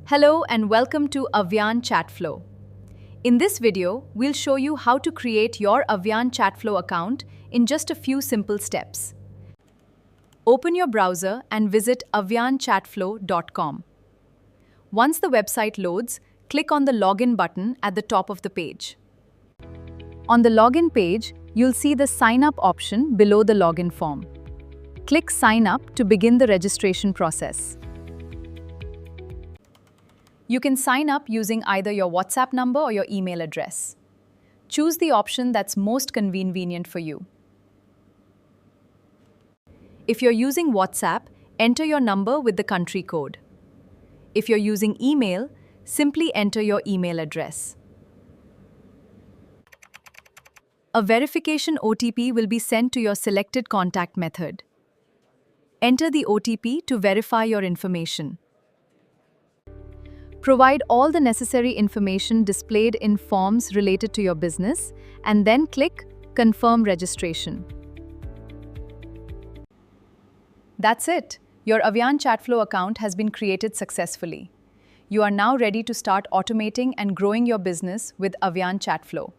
Hello and welcome to Avyann ChatFlow. In this video, we'll show you how to create your Avyann ChatFlow account in just a few simple steps. Open your browser and visit avyannchatflow.com. Once the website loads, click on the Login button at the top of the page. On the Login page, you'll see the Sign Up option below the login form. Click Sign Up to begin the registration process. You can sign up using either your WhatsApp number or your email address. Choose the option that's most convenient for you. If you're using WhatsApp, enter your number with the country code. If you're using email, simply enter your email address. A verification OTP will be sent to your selected contact method. Enter the OTP to verify your information. Provide all the necessary information displayed in forms related to your business, and then click Confirm Registration. That's it. Your Avyann ChatFlow account has been created successfully. You are now ready to start automating and growing your business with Avyann ChatFlow.